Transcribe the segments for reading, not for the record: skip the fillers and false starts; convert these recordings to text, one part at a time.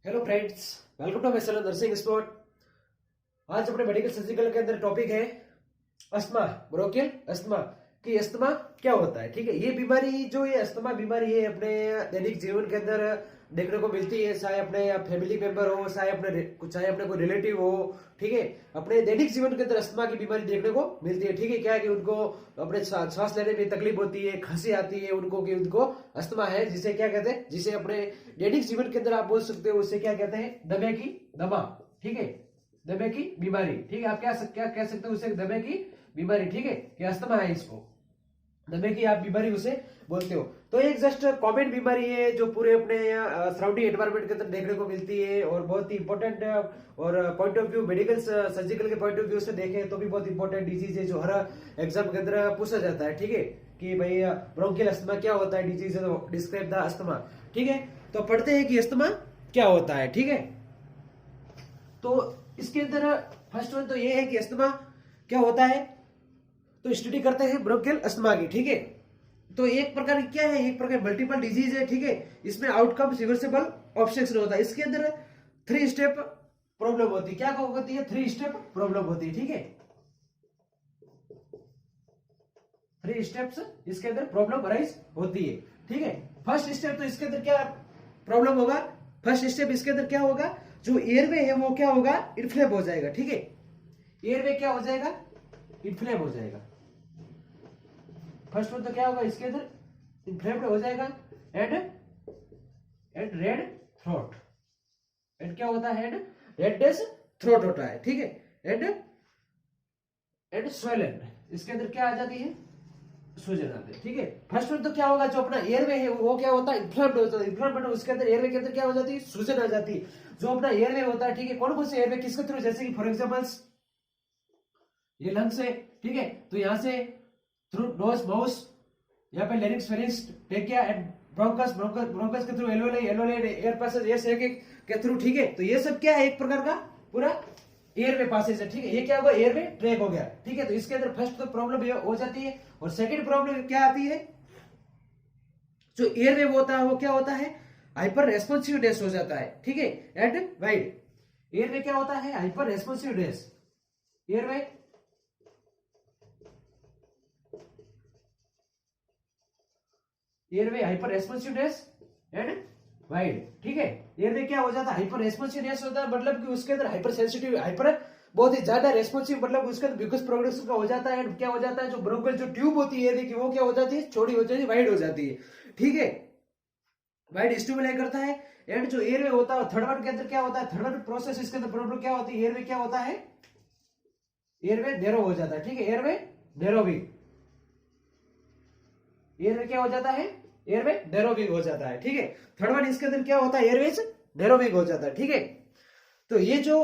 Hello friends, welcome to my nursing spot. आज अपने medical surgical के अंदर टॉपिक है अस्थमा, ब्रोंकियल अस्थमा। कि अस्थमा क्या होता है। ठीक है, ये बीमारी जो ये अस्थमा बीमारी है अपने दैनिक जीवन के अंदर देखने को मिलती है, चाहे अपने फैमिली मेंबर हो, चाहे अपने कोई रिलेटिव हो। ठीक है, अपने दैनिक जीवन के अंदर अस्थमा की बीमारी देखने को मिलती है। ठीक है, क्या है कि उनको अपने सांस लेने में तकलीफ होती है, खांसी आती है उनको, कि उनको अस्थमा है, जिसे क्या कहते हैं, जिसे अपने दैनिक जीवन के अंदर आप बोल सकते हो उसे क्या कहते हैं, दमे की दमा। ठीक है, दमे की बीमारी। ठीक है, आप क्या कह सकते हो उसे, दमे की बीमारी। ठीक है, कि अस्थमा है, इसको दमे की आप बीमारी उसे बोलते हो। तो एक जस्ट कॉमन बीमारी है जो पूरे अपने सराउंडिंग एनवायरनमेंट के अंदर देखने को मिलती है, और बहुत ही इंपॉर्टेंट और point of view medical surgical के पॉइंट ऑफ व्यू से देखें तो भी बहुत इंपॉर्टेंट डिजीज है, जो हर एग्जाम के अंदर पूछा जाता है। ठीक है, कि भाई ब्रोंकियल अस्थमा क्या होता है, डिजीज डिस्क्राइब द अस्थमा। ठीक है, तो पढ़ते हैं कि अस्थमा क्या होता है। ठीक है, तो इसके अंदर फर्स्ट वन तो ये है कि अस्थमा क्या होता है, तो स्टडी करते हैं ब्रोंकियल अस्थमा की। ठीक है, तो एक प्रकार क्या है, एक प्रकार मल्टीपल डिजीज है। ठीक है, इसमें आउटकम रिवर्सिबल ऑब्स्ट्रक्शन होता है। इसके अंदर 3 स्टेप प्रॉब्लम होती है। क्या होती है, 3 स्टेप प्रॉब्लम होती है। ठीक है, 3 स्टेप्स इसके अंदर प्रॉब्लम अराइज होती है। ठीक है, फर्स्ट स्टेप तो इसके अंदर क्या प्रॉब्लम होगा, फर्स्ट स्टेप इसके अंदर क्या होगा, जो एयरवे है वो क्या होगा, इन्फ्लेम हो जाएगा। ठीक है, एयरवे क्या हो जाएगा, इन्फ्लेम हो जाएगा। फर्स्ट वन तो क्या होगा, इसके अंदर इन्फ्लेम्ड हो जाएगा एंड रेड थ्रोट। एंड क्या होता है, रेडनेस थ्रोट होता है। ठीक है, एंड स्वेलन, इसके अंदर क्या आ जाती है, सूजन आते हैं। ठीक है, फर्स्ट वन तो क्या होगा, जो अपना एयरवे है वो क्या होता है, इन्फ्लेम्ड होता है। इन्फ्लेम्ड उसके अंदर एयरवे के अंदर क्या हो जाती है, सूजन आ जाती है। जो अपना एयरवे होता है, ठीक है, कौन कौन से एयरवे किसके थ्रू, जैसे कि फॉर एग्जांपल्स ये लंग्स है। ठीक है, तो यहां से थ्रू नोज माउथ, यहाँ पे larynx pharynx trachea and bronchus, bronchus के थ्रू एल्वेओली एयर पैसेज, ये से के थ्रू। ठीक है, तो ये सब क्या है, एक प्रकार का पूरा एयरवे पासेज है। ठीक है, ये क्या होगा, एयरवे ट्रैक हो गया। ठीक है, तो इसके अंदर फर्स्ट तो प्रॉब्लम ये हो जाती है, और सेकंड प्रॉब्लम क्या आती है, जो एयरवे होता है वो क्या होता है, हाइपर रेस्पॉन्सिवनेस हो जाता है। ठीक है, एंड वाइड एयरवे क्या होता है, hyper responsiveness. Airway hyper responsiveness and wide. ठीक है, एयरवे क्या हो जाता है, हाइपर रेस्पॉन्सिवनेस होता है, मतलब कि उसके अंदर हाइपर सेंसिटिव, हाइपर बहुत ही ज्यादा रेस्पॉन्सिव, मतलब उसके अंदर म्यूकस प्रोडक्शन का हो जाता है। एंड क्या हो जाता है, जो ब्रोंकियल जो ट्यूब होती है एयरवे की वो क्या हो जाती है, चौड़ी हो जाती है, वाइड हो जाती है। ठीक है, वाइड स्टिमुलेट करता है। एंड जो एयरवे होता है थर्ड वन के अंदर क्या होता है, थर्ड वन प्रोसेस इसके अंदर प्रॉब्लम क्या होती है, एयरवे क्या होता है, एयरवे नैरो हो जाता है। ठीक है, एयरवे नैरोविंग, एयरवे क्या हो जाता है, एयरवे नैरोविंग हो जाता है। ठीक है, थर्ड वन इसके अंदर क्या होता है, एयरवेज नैरोविंग हो जाता है। ठीक है, तो ये जो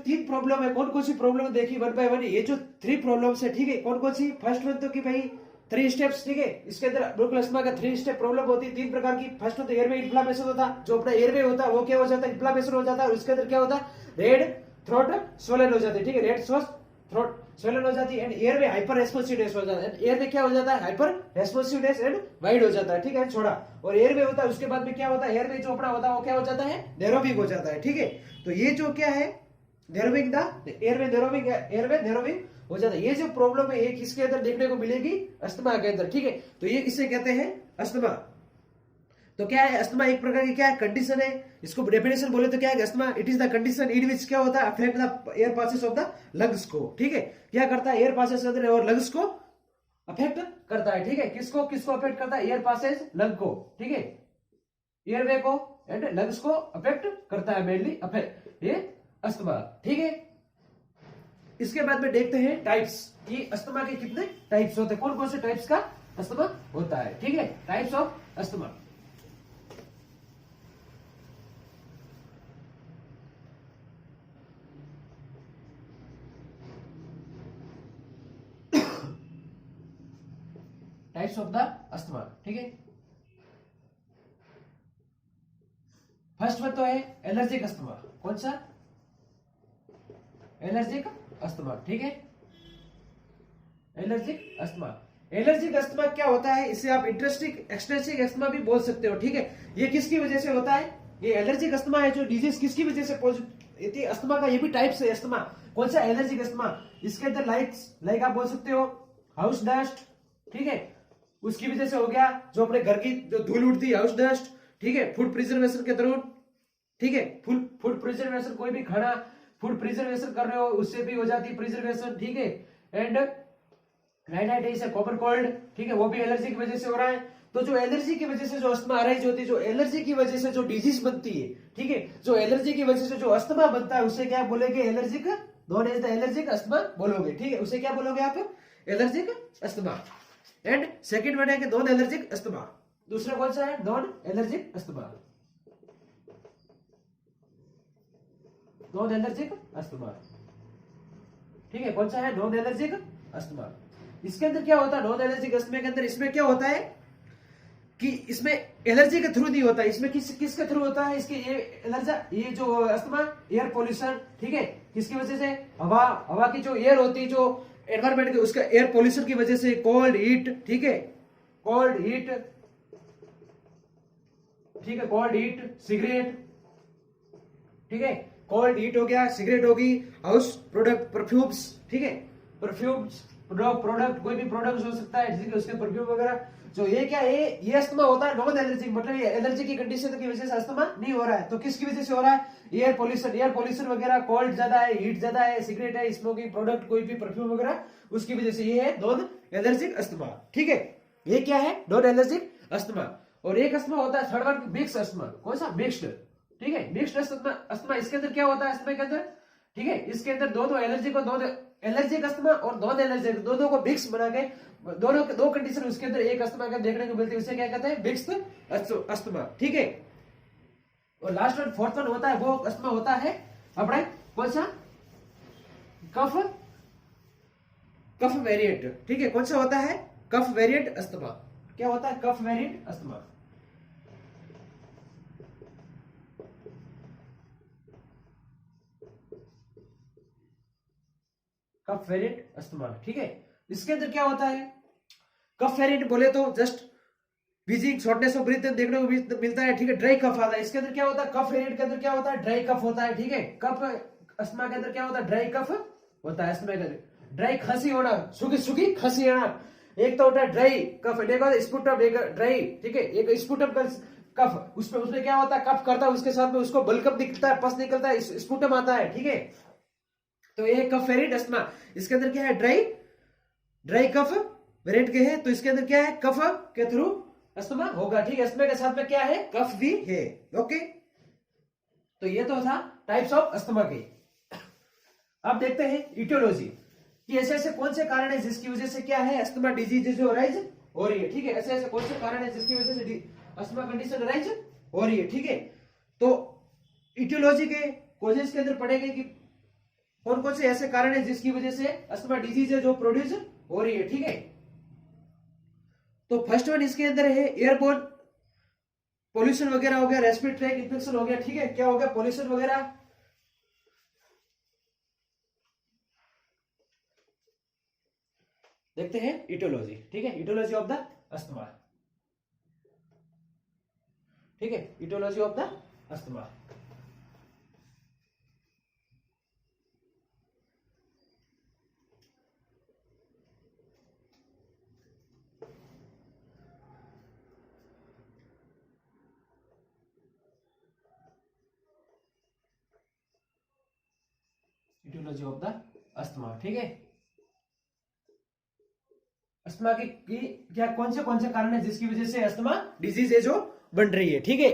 3 प्रॉब्लम है, कौन कौन सी प्रॉब्लम देखी वन बाय वन, ये जो 3 प्रॉब्लम्स है। ठीक है, कौन कौन सी, फर्स्ट वन तो कि भाई 3 स्टेप्स। ठीक है, इसके अंदर ब्रोंकियल अस्थमा का 3 स्टेप प्रॉब्लम होती है, 3 प्रकार की। फर्स्ट तो एयरवे इन्फ्लामेशन होता है, जो अपना एयरवे होता है वो क्या हो जाता है, इन्फ्लामेशन हो जाता है, और उसके अंदर क्या होता है, रेड थ्रोट स्वेलन हो जाती है। ठीक है, रेड थ्रोट स्वेलन हो जाती है, एंड एयरवे हाइपर रेस्पॉन्सिवनेस हो जाता है। एयरवे क्या हो जाता है, हाइपर रेस्पॉन्सिवनेस एंड वाइड हो जाता है। ठीक है, छोड़ा, और एयरवे होता है उसके बाद में क्या होता है, एयरवे जो अपना होता है वो क्या हो जाता है, नैरोविंग हो जाता है। ठीक है, तो ये जो क्या है, नैरोविंग द एयरवे नैरोविंग हो जाता है। ये जो प्रॉब्लम है एक इसके अंदर देखने को मिलेगी अस्थमा के अंदर। ठीक है, तो ये इसे कहते हैं अस्थमा। तो क्या है, अस्थमा एक प्रकार की क्या है, कंडीशन है। इसको डेफिनेशन बोले तो क्या है, asthma it is the condition in which क्या होता है, affect the air passes of the lungs को। ठीक है, क्या करता है, एयर पासेस और लंग्स को अफेक्ट करता है। ठीक है, किसको अफेक्ट करता है, एयर पासेस लंग को। ठीक है, एयरवे को एंड लंग्स को अफेक्ट करता है मेनली अफेक्ट ये अस्थमा। ठीक है, इसके बाद में देखते हैं टाइप्स, ये अस्थमा के कितने टाइप्स होते हैं, कौन कौन से टाइप्स का अस्थमा होता है। ठीक है, types of asthma. Types of the asthma. ठीक है, फर्स्ट वन तो है एलर्जिक अस्थमा। कौन सा, एलर्जिक अस्थमा। ठीक है, एलर्जिक अस्थमा। एलर्जिक अस्थमा क्या होता है, इसे आप इंटरेस्टिंग एक्सटेंसिव अस्थमा भी बोल सकते हो। ठीक है, ये किसकी वजह से होता है, ये एलर्जिक अस्थमा है जो डिजीज किसकी वजह से पॉजिटिव अस्थमा का ये भी टाइप्स है अस्थमा। कौन सा एलर्जिक अस्थमा, इसके अंदर लाइक आप बोल सकते हो हाउस डस्ट, ठीक है, उसकी वजह से हो गया। जो अपने घर की जो धूल उड़ती है हाउस डस्ट, ठीक है, फूड प्रिजर्वेशन के दौरान, ठीक है, फूड प्रिजर्वेशन, कोई भी खाना फूड प्रिजर्वेशन कर रहे हो उससे भी हो जाती है प्रिजर्वेशन, ठीक है। एंड राइनाइटिस है, कॉमन कोल्ड, ठीक है, वो भी एलर्जी की वजह से हो रहा है। तो जो एलर्जी की वजह से जो अस्थमा अराइज होती है, जो एलर्जी की वजह से जो डिजीज बनती है, ठीक है, जो एलर्जी की वजह से जो अस्थमा बनता है उसे क्या बोलेंगे, allergic, known as the allergic asthma बोलोगे, ठीक है, उसे क्या बोलोगे आप, allergic asthma. And second word है कि नॉन एलर्जिक अस्थमा। दूसरा कौन सा है, non allergic asthma, non allergic asthma, ठीक है, कौन सा है, नॉन एलर्जिक अस्थमा। इसके अंदर क्या होता है, नॉन एलर्जिक अस्थमा के अंदर इसमें क्या होता है कि इसमें एलर्जी के थ्रू नहीं होता, इसमें किसके थ्रू होता है, इसके ये जो अस्थमा एयर पोल्यूशन, ठीक है, किसकी वजह से, हवा की जो एयर होती है, जो एनवायरमेंट के, उसका एयर पोल्यूशन की वजह से, कोल्ड हीट, ठीक है, कोल्ड हीट, ठीक है, कोल्ड हीट, सिगरेट, ठीक है, कोल्ड हीट हो गया, सिगरेट होगी, हाउस प्रोडक्ट, परफ्यूम्स, ठीक है, परफ्यूम्स, प्रोडक्ट कोई भी प्रोडक्ट हो सकता है जिसके उसके परफ्यूम वगैरह, जो ये क्या है, ये अस्थमा होता है नॉन एलर्जिक, मतलब ये एलर्जी की कंडीशन की वजह से अस्थमा नहीं हो रहा है। तो किसकी वजह से हो रहा है, एयर पोल्यूशन वगैरह, कोल्ड ज्यादा है, हीट ज्यादा है, सिगरेट है, स्मोकिंग प्रोडक्ट, कोई भी परफ्यूम वगैरह, उसकी वजह से ये है नॉन एलर्जिक अस्थमा, ठीक है, ये क्या है, नॉन एलर्जिक अस्थमा। और एक अस्थमा होता है थर्ड वन, मिक्स अस्थमा। कौन सा, मिक्स्ड, ठीक है, मिक्स्ड अस्थमा। इसके अंदर क्या होता है अस्थमा के अंदर, ठीक है, इसके अंदर दोनों एलर्जिक अस्थमा और नॉन एलर्जिक दोनों को मिक्स बना के, दोनों दो कंडीशन उसके अंदर एक अस्थमा का देखने को मिलती है, उसे क्या कहते हैं, मिक्स्ड अस्थमा, ठीक है। और लास्ट वन फोर्थ वन होता है, वो अस्थमा होता है अपना कौन सा, कफ वेरिएंट, ठीक है, कौन सा होता है, कफ वेरिएंट अस्थमा। क्या होता है, कफ वेरिएंट अस्थमा, कफ वेरिएंट अस्थमा, ठीक है। इसके अंदर क्या होता है, कफ वेरिएंट बोले तो just wheezing, shortness of breath देखने को मिलता है, ठीक है, ड्राई कफ आता है। इसके अंदर क्या होता है, कफ वेरिएंट के अंदर क्या होता है, ड्राई कफ होता है, ठीक है, कफ अस्थमा के अंदर क्या होता है, ड्राई कफ होता है। अस्थमा के अंदर ड्राई खांसी होना, सूखी खांसी आना, एक तो होता है ड्राई कफ, एक स्पुटम, एक ड्राई, ठीक है, एक स्पुटम कफ, उसमें क्या होता है, कफ करता है, उसके साथ में उसको बलकम निकलता है, पस निकलता है, स्पुटम आता है, ठीक है। तो ये कफ वेरिएंट अस्थमा, इसके अंदर क्या है, ड्राई कफ वेरिएंट के है, तो इसके अंदर क्या है, कफ के थ्रू अस्थमा होगा, ठीक है। अस्थमा के साथ में क्या है, कफ भी है, ओके। तो ये तो था टाइप्स ऑफ अस्थमा के। अब देखते हैं इटियोलॉजी कि ऐसे ऐसे कौन से कारण है जिसकी वजह से क्या है, अस्थमा डिजीज जो राइज हो रही है, ठीक है, ऐसे ऐसे कौन से कारण है जिसकी वजह से अस्थमा कंडीशन राइज हो रही है, ठीक है। तो इटियोलॉजी के कॉजेस के अंदर पढ़ेंगे कि कौन कौन से ऐसे कारण है जिसकी वजह से अस्थमा डिजीज है जो प्रोड्यूस हो रही है, ठीक है। तो फर्स्ट वन इसके अंदर है एयरबोर्न पोल्यूशन वगैरह हो गया, रेस्पिरेटरी ट्रैक इन्फेक्शन हो गया, ठीक है, क्या हो गया, पोल्यूशन वगैरह। देखते हैं इटियोलॉजी, ठीक है, इटियोलॉजी ऑफ द अस्थमा, ठीक है, aetiology of the asthma. Aetiology of the asthma, ठीक है। अस्थमा की क्या कौन से कारण है जिसकी वजह से अस्थमा डिजीज है जो बन रही है, ठीक है।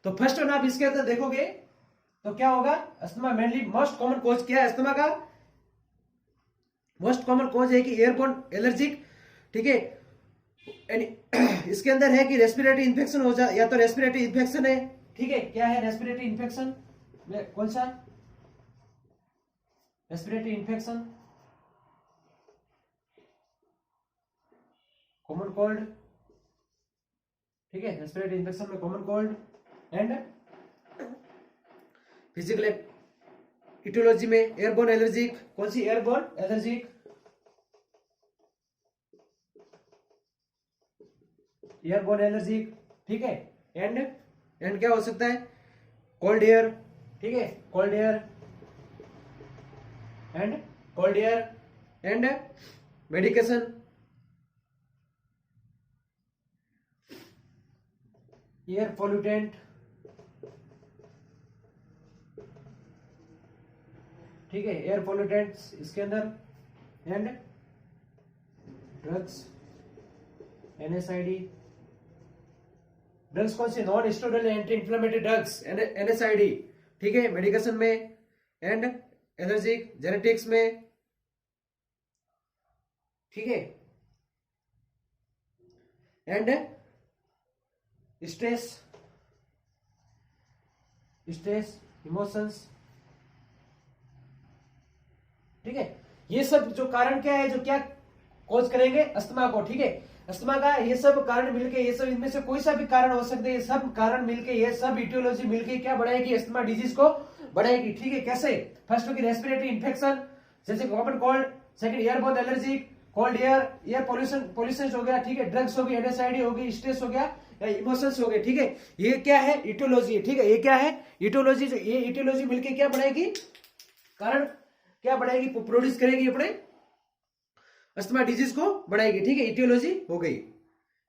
तो फर्स्ट वन आप इसके अंदर देखोगे तो क्या होगा, asthma mainly most common cause क्या है, अस्थमा का मोस्ट कॉमन कॉज है कि एयरबोर्न एलर्जिक, ठीक है। इसके अंदर है कि रेस्पिरेटरी इन्फेक्शन हो जाए, या तो रेस्पिरेटरी इन्फेक्शन है, ठीक है, क्या है रेस्पिरेटरी इन्फेक्शन में, कौन सा, रेस्पिरेटरी इन्फेक्शन, कॉमन कोल्ड, ठीक है, रेस्पिरेटरी इन्फेक्शन में common cold. And physical aetiology में एयरबोर्न एलर्जिक, कौन सी, एयरबोर्न एलर्जिक, एयरबोर्न एलर्जिक, ठीक है। एंड एंड क्या हो सकता है, कोल्ड एयर, ठीक है, cold air and cold air and medication, air pollutant, ठीक है, एयर पोल्यूटेंट्स इसके अंदर, एंड ड्रग्स, एनएसआईडी, ड्रग्स कौन सी, non steroidal anti inflammatory drugs, NSAID, ठीक है, मेडिकेशन में, एंड एलर्जिक जेनेटिक्स में, ठीक है, एंड स्ट्रेस, स्ट्रेस इमोशंस, ठीक है। ये सब जो कारण क्या है, जो क्या कॉज करेंगे अस्थमा को, ठीक है, अस्थमा का ये सब कारण मिलके, ये सब इनमें से कोई सा भी कारण हो सकते हैं, ये सब कारण मिलके, ये सब इटियोलॉजी मिलके क्या बढ़ाएगी, अस्थमा डिजीज को बढ़ाएगी, ठीक है। कैसे, फर्स्ट होगी रेस्पिरेटरी इन्फेक्शन, जैसे common cold, second airborne allergy, cold air pollution हो गया, ठीक है, ड्रग्स होगी, एनएसआईडी होगी, स्ट्रेस हो गया, इमोशंस हो गए, ठीक है। ये क्या है, इटियोलॉजी, ठीक है, ये क्या है, इटियोलॉजी। ये इटियोलॉजी मिलके क्या बढ़ाएगी, कारण क्या बढ़ाएगी, प्रोड्यूस करेगी अपने अस्थमा डिजीज को बढ़ाएगी, ठीक है, इटियोलॉजी हो गई।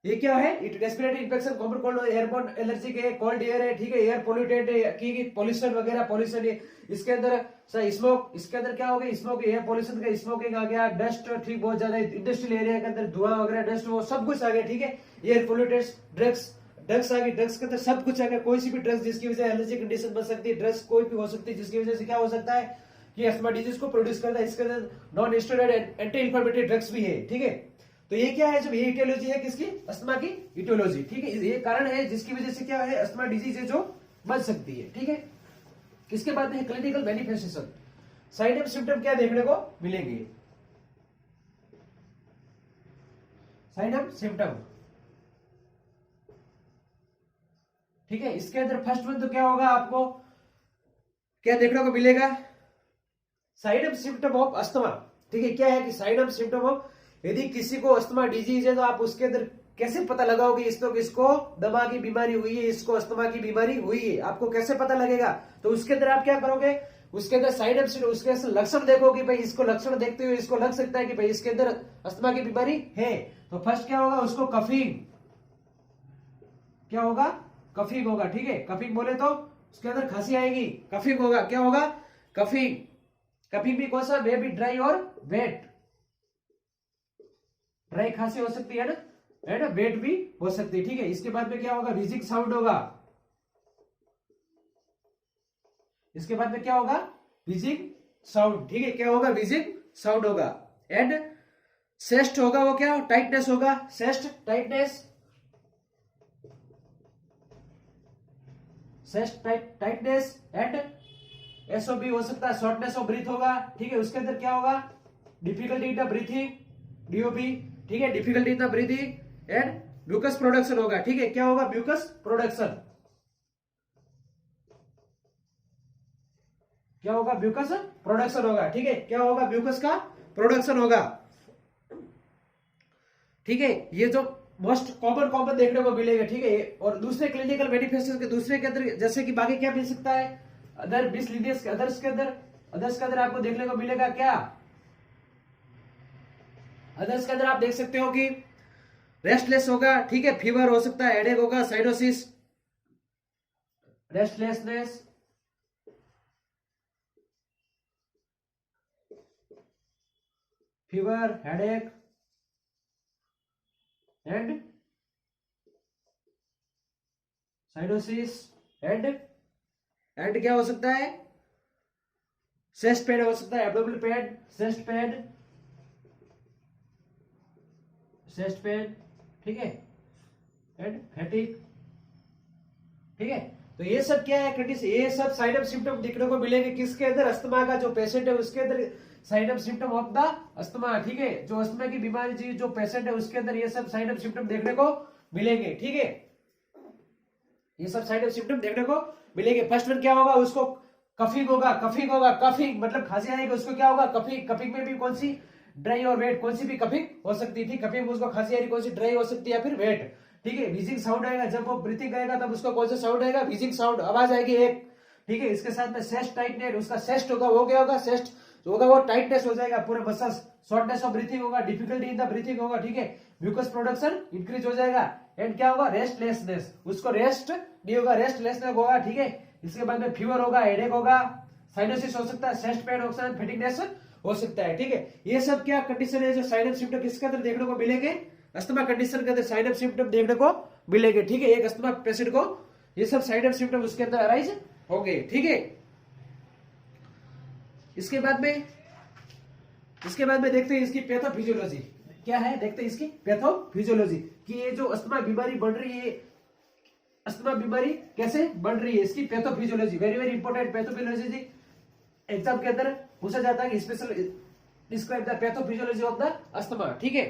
ये क्या है, respiratory infection, common cold, airborne allergy के, कोल्ड एयर है, ठीक है, एयर पोल्यूटेंट है, की पॉल्यूशन वगैरह, पॉल्यूशन है, इसके अंदर स्मोक, इसके अंदर क्या हो गया, स्मोक, एयर पॉल्यूशन का स्मोकिंग आ गया, डस्ट, ठीक, बहुत ज्यादा इंडस्ट्रियल एरिया के अंदर धुआं वगैरह, डस्ट, वो सब कुछ आ गया, ठीक है, एयर पोल्यूटेंट्स, ड्रग्स आ गई, ड्रग्स के अंदर सब कुछ आ गया, कोई सी भी ड्रग्स जिसकी वजह से एलर्जी कंडीशन बन सकती है, ड्रग्स कोई भी हो सकती है जिसकी वजह से क्या हो सकता है, ये अस्थमा डिजीज को प्रोड्यूस करता है। इसके अंदर non steroid anti inflammatory drugs भी है, ठीक है। तो ये क्या है, जब ये इटियोलॉजी है किसकी, अस्थमा की इटियोलॉजी, ठीक है, ये कारण है जिसकी वजह से क्या है, अस्थमा डिजीज है जो बन सकती है, ठीक है। इसके बाद में clinical manifestation, side and symptom क्या देखने को मिलेंगे, साइड एंड सिम्टम, ठीक है। इसके अंदर फर्स्ट वन तो क्या होगा, आपको क्या देखने को मिलेगा, side and symptom of asthma, ठीक है। क्या है कि साइड एंड सिम्टम ऑफ, यदि किसी को अस्थमा डिजीज है तो आप उसके अंदर कैसे पता लगाओगे, इसको दमा की बीमारी हुई है, इसको अस्थमा की बीमारी हुई है, आपको कैसे पता लगेगा, तो उसके अंदर आप क्या करोगे, उसके अंदर साइड एंड सिम्टम, उसके लक्षण देखोगे, भाई इसको लक्षण देखते हुए इसको लग सकता है कि भाई इसके अंदर अस्थमा की बीमारी है। तो फर्स्ट क्या होगा, उसको कफिंग, क्या होगा, कफिंग होगा, ठीक है। कफिंग बोले तो उसके अंदर खांसी आएगी, कफिंग होगा, क्या होगा, कफिंग। कफिंग भी कौन सा, मे बी ड्राई और वेट, ड्राई खांसी हो सकती है ना, है ना, वेट भी हो सकती है, ठीक है। इसके बाद में क्या होगा, विजिंग साउंड होगा, इसके बाद में क्या होगा, विजिंग साउंड, ठीक है, क्या होगा, विजिंग साउंड होगा। एंड सेस्ट होगा, वो क्या, टाइटनेस होगा, सेस्ट टाइटनेस, सेस्ट टाइटनेस, एंड एसओबी हो सकता है, शॉर्टनेस ऑफ ब्रीथ होगा, ठीक है। उसके अंदर क्या होगा, difficulty in the breathing, DOB, ठीक है, difficulty in the breathing, and mucus production होगा, ठीक है, क्या होगा, म्यूकस प्रोडक्शन, क्या होगा, म्यूकस प्रोडक्शन होगा, ठीक है, क्या होगा, म्यूकस का प्रोडक्शन होगा, ठीक है। ये जो मोस्ट कॉमन देखने को मिलेगा, ठीक है। और दूसरे क्लिनिकल मैनिफेस्टेशन के दूसरे के अंदर जैसे कि बाकी क्या मिल सकता है, अदर मिसलीनियस के अदर्स के अंदर आपको देखने को मिलेगा क्या, अदर्स के अंदर आप देख सकते हो कि रेस्टलेस होगा, ठीक है, फीवर हो सकता है, हेडेक होगा, cyanosis, restlessness, fever, headache and cyanosis, and क्या हो सकता है, चेस्ट पेन हो सकता है, एब्डोमिनल पेन, चेस्ट पेन, ठीक है, एंड फैटिग, ठीक है। तो ये सब क्या है, कंडीशन, ये सब साइड ऑफ सिम्टम दिखने को मिलेंगे किसके अंदर, अस्थमा का जो पेशेंट है उसके अंदर side of symptom of the asthma, ठीक है। जो अस्थमा की बीमारी जो पेशेंट है उसके अंदर ये सब साइड ऑफ सिम्टम देखने को मिलेंगे, ठीक है। ये सब साइड ऑफ सिम्टम देखने को मिलेंगे। फर्स्ट वन क्या होगा, उसको कफिंग होगा, कफिंग मतलब खांसी आएगी, उसको क्या होगा, कफिंग में भी कौन सी, ड्राई और वेट, कौन सी भी कफिंग हो सकती थी, कफिंग उसको खांसी आ रही, कौन सी ड्राई हो सकती है या फिर वेट, ठीक है, व्हीजिंग साउंड आएगा, जब वो ब्रीथिंग करेगा तब उसका कौन सा साउंड आएगा, व्हीजिंग साउंड, आवाज आएगी एक। ठीक है, इसके साथ में सेस्ट टाइटनेस, उसका सेस्ट होगा, वो क्या होगा, सेस्ट जो होगा वो टाइटनेस हो जाएगा पूरे मसल्स, शॉर्टनेस ऑफ ब्रीथिंग होगा, डिफिकल्टी इन द ब्रीथिंग होगा। ठीक है, म्यूकस प्रोडक्शन इंक्रीज हो जाएगा, एंड क्या होगा, रेस्टलेसनेस, उसको रेस्ट नहीं होगा, रेस्टलेसनेस होगा। ठीक है, इसके बाद में फीवर होगा, हेडेक होगा, साइनोसिस हो सकता है, चेस्ट पेन हो सकता है, फैटिगनेस हो सकता है। ठीक है, ये सब क्या कंडीशन है जो साइन ऑफ सिम्टम किसके अंदर देखने को मिलेंगे, अस्थमा कंडीशन के अंदर साइन ऑफ सिम्टम देखने को मिलेंगे। ठीक है, एक अस्थमा पेशेंट को ये सब साइन ऑफ सिम्टम उसके अंदर अराइज होंगे। ठीक है, इसके बाद में देखते हैं इसकी पैथोफिजियोलॉजी क्या है, देखते हैं इसकी पैथोफिजियोलॉजी कि ये जो अस्थमा बीमारी बढ़ रही है, अस्थमा बीमारी कैसे बढ़ रही है, इसकी pathophysiology very very important. Pathophysiology exam के अंदर पूछा जाता है कि special describe the pathophysiology of the asthma. ठीक है,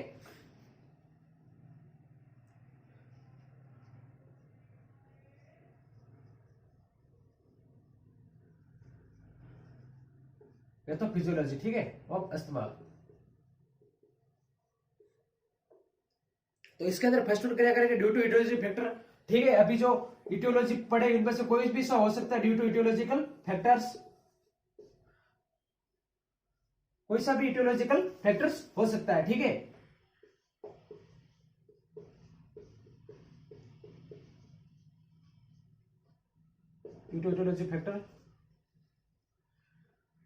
पैथोफिजियोलॉजी, ठीक है, ऑफ अस्थमा। तो इसके अंदर फर्स्ट क्या करेंगे, ड्यू टू इटियोलॉजी फैक्टर। ठीक है, अभी जो इटियोलॉजी पढ़े इनमें से कोई भी सा हो सकता है, ड्यू टू इटियोलॉजिकल फैक्टर्स, कोई सा भी इटियोलॉजिकल फैक्टर्स हो सकता है। ठीक है, ड्यू टू इटियोलॉजी फैक्टर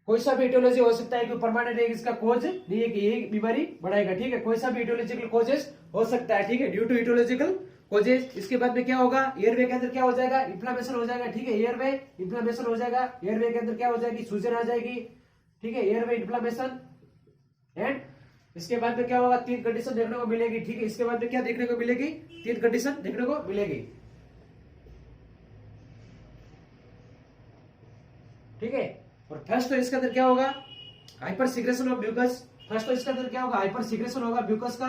कोई सा भी इटियोलॉजी हो सकता है कि परमानेंट है, इसका कोज नहीं है कि ये बीमारी बढ़ाएगा। ठीक है, कोई सा भी इटियोलॉजिकल कोजेस हो सकता है। ठीक है, ड्यू टू इटियोलॉजिकल कोजेस। इसके बाद में क्या होगा, एयरवे के अंदर क्या हो जाएगा, इन्फ्लामेशन हो जाएगा। ठीक है, एयरवे इन्फ्लामेशन हो जाएगा, एयरवे के अंदर क्या हो जाएगी, सूजन आ जाएगी। ठीक है, एयरवे इन्फ्लामेशन, एंड इसके बाद में क्या होगा, 3 कंडीशन देखने को मिलेगी। ठीक है, इसके बाद में क्या देखने को मिलेगी, 3 कंडीशन देखने को मिलेगी। ठीक है, और फर्स्ट तो इसके अंदर क्या होगा, hyper secretion of mucus. First तो इसके अंदर क्या होगा, हाइपर सीक्रेशन होगा म्यूकस का।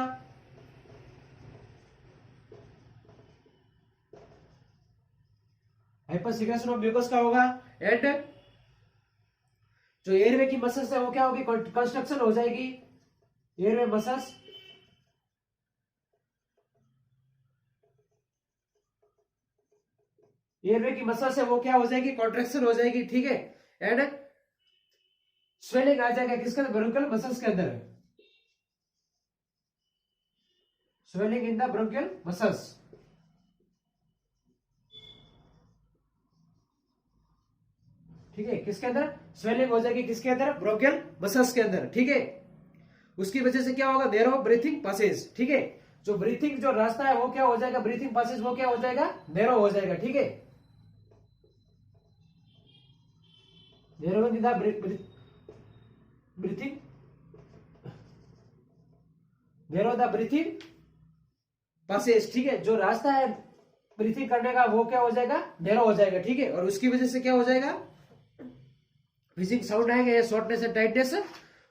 हाइपर सीक्रेशन ऑफ म्यूकस का होगा, एंड जो एयरवे की मसल्स है वो क्या होगी, कंस्ट्रक्शन हो जाएगी, एयरवे मसल्स। एयरवे की मसल्स है वो क्या हो जाएगी, कॉन्ट्रैक्शन हो जाएगी। ठीक है, एंड स्वेलिंग आ जाएगा किसके अंदर, ब्रोंकियल मसल्स के अंदर, swelling in the bronchial muscles. ठीक है, किसके अंदर स्वेलिंग हो जाएगी, किसके अंदर, ब्रोंकियल मसल्स के अंदर। ठीक है, उसकी वजह से क्या होगा, नैरो ब्रीथिंग पासेज। ठीक है, जो ब्रीथिंग जो रास्ता है वो क्या हो जाएगा, ब्रीथिंग पासेज वो क्या हो जाएगा, नैरो हो जाएगा। ठीक है, narrow in the breathing, narrow the breathing passage. ठीक है, जो रास्ता है ब्रीथिंग करने का वो क्या हो जाएगा, नैरो हो जाएगा। ठीक है, और उसकी वजह से क्या हो जाएगा, व्हीजिंग साउंड आएगा या शॉर्टनेस एंड टाइटनेस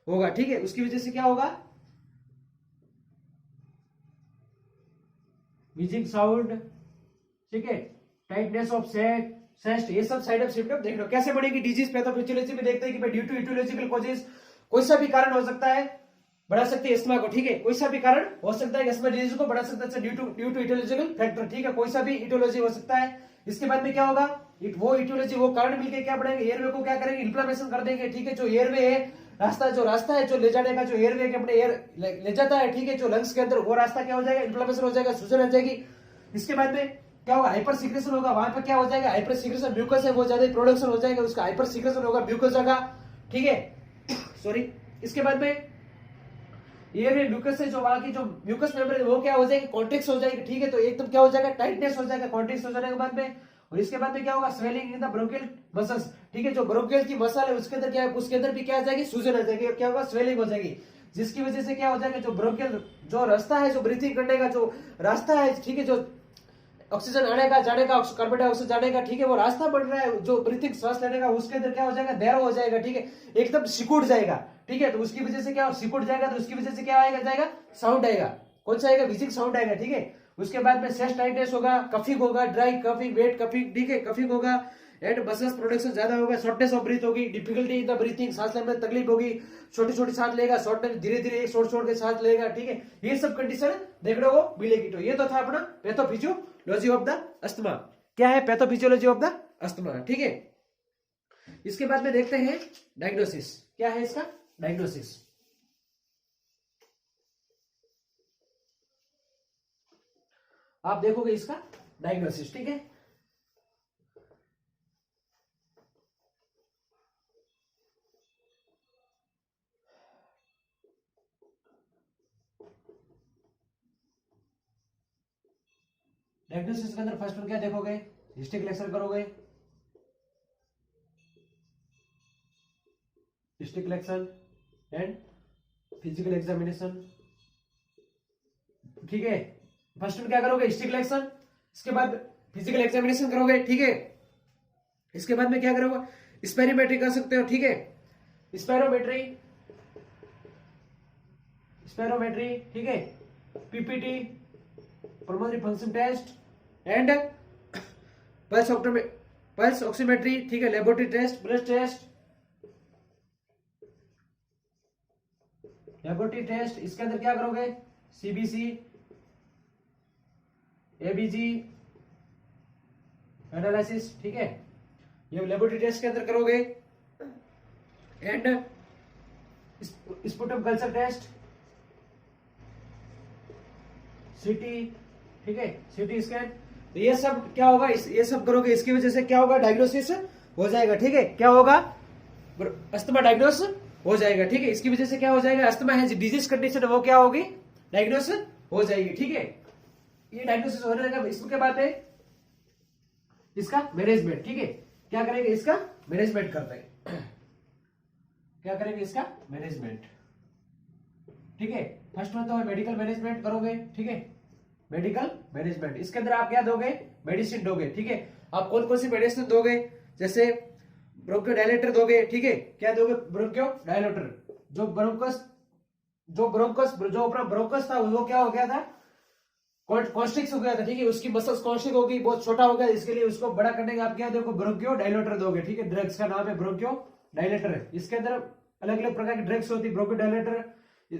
होगा। ठीक है, उसकी वजह से क्या होगा, व्हीजिंग साउंड, ठीक है, टाइटनेस ऑफ चेस्ट, ये सब साइड ऑफ सिम्टम देख लो। कैसे बढ़ेगी डिजीज, पैथोफिजियोलॉजी में देखते हैं कि ड्यू टू इटियोलॉजिकल कॉजेस, कोई सा भी कारण हो सकता है बढ़ा सकते हैं अस्थमा को। ठीक है, कोई सा भी कारण हो सकता है अस्थमा डिजीज को बढ़ा सकता है ड्यू टू इटियोलॉजिकल फैक्टर। ठीक है, कोई सा भी इटियोलॉजी हो सकता है। इसके बाद में क्या होगा, वो इटियोलॉजी वो कारण मिलकर क्या बढ़ेंगे, एयरवे को क्या करेंगे, इन्फ्लेमेशन कर देंगे। ठीक है, जो एयरवे है रास्ता है जो ले जाने का, जो एयरवे के अपने एयर ले जाता है, ठीक है, जो लंग्स के अंदर, वो रास्ता क्या हो जाएगा, इन्फ्लेमेशन हो जाएगा, सूजन आ जाएगी। इसके बाद में क्या होगा, हाइपर सीक्रेशन होगा, वहां पर क्या हो जाएगा, हाइपर सीक्रेशन, म्यूकस है वो ज्यादा प्रोडक्शन हो जाएगा, उसका हाइपर सीक्रेशन होगा म्यूकस का। ठीक है, सॉरी। इसके बाद में एयरवे म्यूकस से जो वहां की जो म्यूकस मेम्ब्रेन वो क्या हो जाएगी, कॉन्ट्रैक्ट हो जाएगी। ठीक है, तो एकदम क्या हो जाएगा, टाइटनेस हो जाएगा, कॉन्ट्रैक्ट हो जाने के बाद में। और इसके बाद में क्या होगा, swelling in the bronchial muscles. ठीक है, जो ब्रोंकियल की मसल है उसके अंदर क्या है, उसके अंदर भी क्या आ जाएगी, सूजन आ जाएगी, और क्या होगा, स्वेलिंग हो जाएगी, जिसकी वजह से क्या हो जाएगा, जो ब्रोंकियल जो रास्ता है, जो ब्रीथिंग करने का जो रास्ता है, ठीक है, जो ऑक्सीजन आने का जाने का, कार्बन डाइऑक्साइड जाने का, ठीक है, वो रास्ता बन रहा है, जो ब्रीथिंग श्वास लेने का, उसके अंदर क्या हो जाएगा, नैरो हो जाएगा। ठीक है, एकदम सिकुड़ जाएगा। ठीक है, तो उसकी वजह से क्या सिकुड़ जाएगा, तो उसकी वजह से क्या आएगा, जाएगा साउंड आएगा, कौन सा आएगा, व्हीजिंग साउंड आएगा। ठीक है, उसके बाद में चेस्ट टाइटनेस होगा, कफिंग होगा, ड्राई कफिंग, वेट कफिंग, ठीक है, कफिंग होगा, एंड मसल्स प्रोडक्शन ज्यादा होगा, शॉर्टनेस ऑफ ब्रीथ होगी, डिफिकल्टी इन द ब्रीथिंग, सांस लेने में तकलीफ होगी, छोटी छोटी सांस लेगा, शॉर्ट में धीरे धीरे छोड़ छोड़ के सांस लेगा, ठीक है, ये सब कंडीशन देखने को मिलेगी। तो ये तो था अपना पैथोफिजियोलॉजी ऑफ द अस्थमा। क्या है पैथोफिजियोलॉजी ऑफ द अस्थमा, ठीक है। इसके बाद में देखते हैं डायग्नोसिस। क्या है इसका डायग्नोसिस? आप देखोगे इसका डायग्नोसिस, ठीक है। डायग्नोसिस के अंदर फर्स्ट में क्या देखोगे? हिस्ट्री कलेक्शन करोगे, history collection and physical examination, ठीक है। फर्स्ट में क्या करोगे? हिस्ट्री कलेक्शन, इसके बाद फिजिकल एग्जामिनेशन करोगे, ठीक है। इसके बाद में क्या करोगे? स्पायरोमेट्री कर सकते हो, ठीक है। स्पायरोमेट्री, स्पायरोमेट्री, ठीक है। PPT, pulmonary function test and pulse oximetry, ठीक है। Laboratory test, blood test, laboratory test. इसके अंदर क्या करोगे? सीबीसी, एबीजी एनालिसिस, ठीक है, ये लेबोरेटरी टेस्ट के अंदर करोगे। एंड स्पुटम कल्चर टेस्ट, सीटी, ठीक है, सीटी स्कैन। तो ये सब क्या होगा? ये सब करोगे, इसकी वजह से क्या होगा? डायग्नोसिस हो जाएगा, ठीक है। क्या होगा? अस्थमा डायग्नोस हो जाएगा, ठीक है। इसकी वजह से क्या हो जाएगा? अस्थमा है डिजीज कंडीशन, वो क्या होगी? डायग्नोस हो जाएगी, ठीक है। ये डायग्नोसिस होने लगा। इसके बाद में इसका मैनेजमेंट, ठीक है। क्या करेंगे? इसका मैनेजमेंट करते हैं। क्या करेंगे? इसका मैनेजमेंट, ठीक है। फर्स्ट में तो मेडिकल मैनेजमेंट करोगे, ठीक है, मेडिकल मैनेजमेंट। इसके अंदर आप क्या दोगे? मेडिसिन दोगे, ठीक है। आप कौन कौन सी मेडिसिन दोगे? जैसे ब्रोंकियो डायलेटर दोगे, ठीक है। क्या दोगे? ब्रोंकियो डायलेटर। जो अपना ब्रोंकस था वो क्या हो गया था? कॉन्स्ट्रिक्ट हो गया था, ठीक है। उसकी मसल्स कॉन्स्ट्रिक्ट होगी, बहुत छोटा हो गया, इसके लिए उसको बड़ा करने का आप क्या देखो? ब्रोंकियो डायलेटर दोगे, ठीक है। ड्रग्स का नाम है ब्रोंकियो डायलेटर। इसके अंदर अलग अलग प्रकार की ड्रग्स होती है। ब्रोंकियो डायलेटर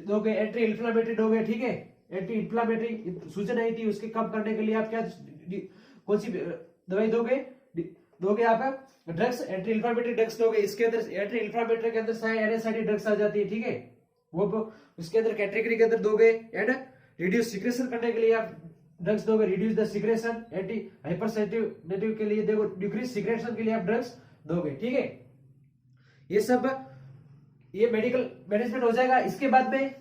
दोगे, एंटी इन्फ्लामेटरी दोगे, ठीक है। एंटी इन्फ्लामेटरी, सूजन आई थी उसके कम करने के लिए आप क्या कौन सी दवाई दोगे आप? ड्रग्स, एंटी इन्फ्लामेटरी ड्रग्स दोगे। इसके अंदर एंटी इन्फ्लामेटरी के अंदर एनएसआईडी ड्रग्स आ जाती है, ठीक है, वो उसके अंदर कैटेगरी के अंदर दोगे। एंड रिड्यूस सिक्रेशन करने के लिए आप ड्रग्स दोगे, reduce the secretion. Anti hypersensitive के लिए देखो, डिक्रीज सिक्रेशन के लिए आप ड्रग्स दोगे, ठीक है। ये सब ये मेडिकल मैनेजमेंट हो जाएगा। इसके बाद में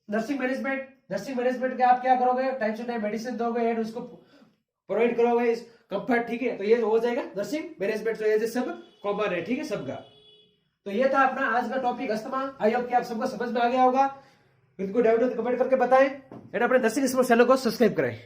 नर्सिंग मैनेजमेंट। नर्सिंग मैनेजमेंट के आप क्या करोगे? टाइम टू टाइम मेडिसिन दोगे एंड उसको प्रोवाइड करोगे कंफर्ट, ठीक है। तो ये हो जाएगा नर्सिंग मैनेजमेंट। तो ये सब कॉमन है, ठीक है, सबका। तो ये था अपना आज का टॉपिक अस्थमा। आई होप कि आप सबको समझ में आ गया होगा। इनको डाउट हो तो कमेंट करके बताएं एंड अपने नर्सिंग चैनल को सब्सक्राइब करें।